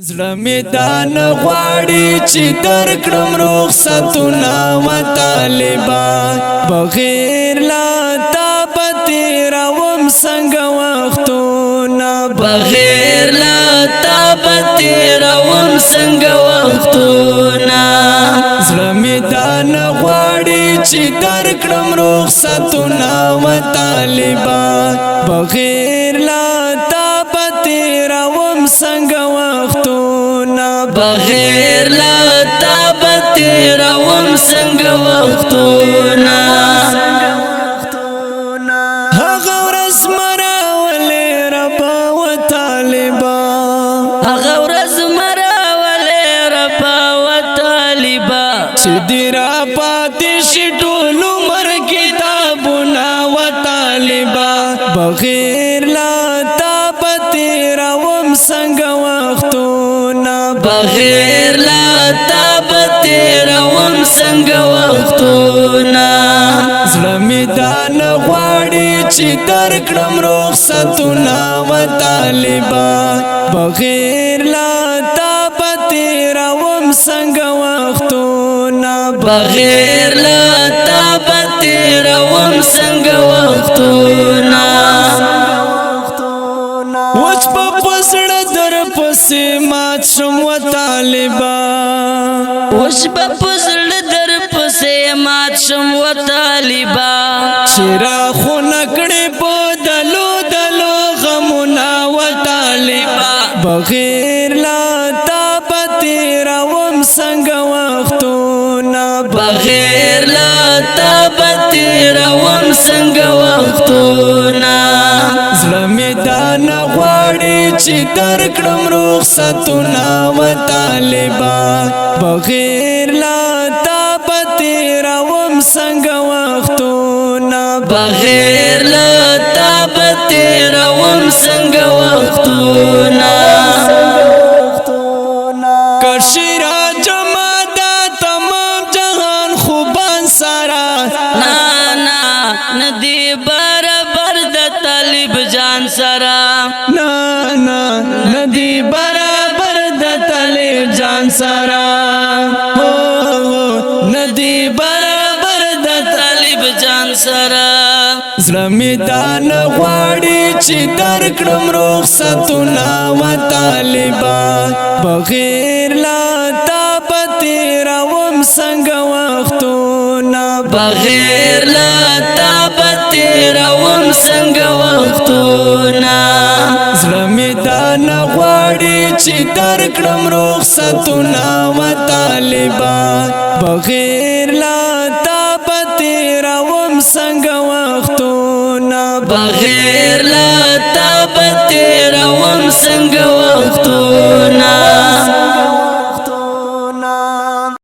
زړه می دان غواړي چې درکړم رخصتونه و طالبان بغیر لا تابت روم څنګه وختونه بغیر لا تابت روم څنګه وختونه زړه می دان غواړي چې درکړم رخصتونه و طالبان بغیر لا تابت روم څنګه بغیر لا تابت روم څنګه وختونه هغه ورځ مراولې رب و طالبا هغه ورځ مراولې رب و طالبا چې دې را پاتې شي ټول عمر کتابونه و طالبا بغیر لا تابت روم څنګه بغیر لا تابت روم څنګه وختونه زړه می دان غواړي چې درکړم رخصتونه و طالبان بغیر لا تابت روم څنګه وختونه بغیر لا تابت روم څنګه وختونه وچ په پسړه در پسې مات شم و طالبا وچ په پسړه در پسې مات شم و طالبا شرا خو نکړې په دلو دلو غمونه و طالبا بغیر لا تابت روم څنګه وختونه بغیر لا تابت روم څنګه وختونه زړه می دان غواړي چې درکړم رخصتونه و طالبان بغیر لا تابت روم څنګه وختونه بغیر لا تابت روم څنګه وختونه کشرا جما دا تمام جهان خوبان سارا نا ندی برابر د طالب جان سرا نا ندی برابر د طالب جان سرا ندی برابر د طالب جان سرا زړه می دان غواړي چې درکړم رخصتونه و طالبان بغیر لا تابت روم څنګه وختونه بغیر لا تابت روم څنګه وختونه زړه می دان غواړي چې درکړم رخصتونه و طالبان بغیر لا تابت روم څنګه وختونه بغیر لا تابت روم څنګه وختونه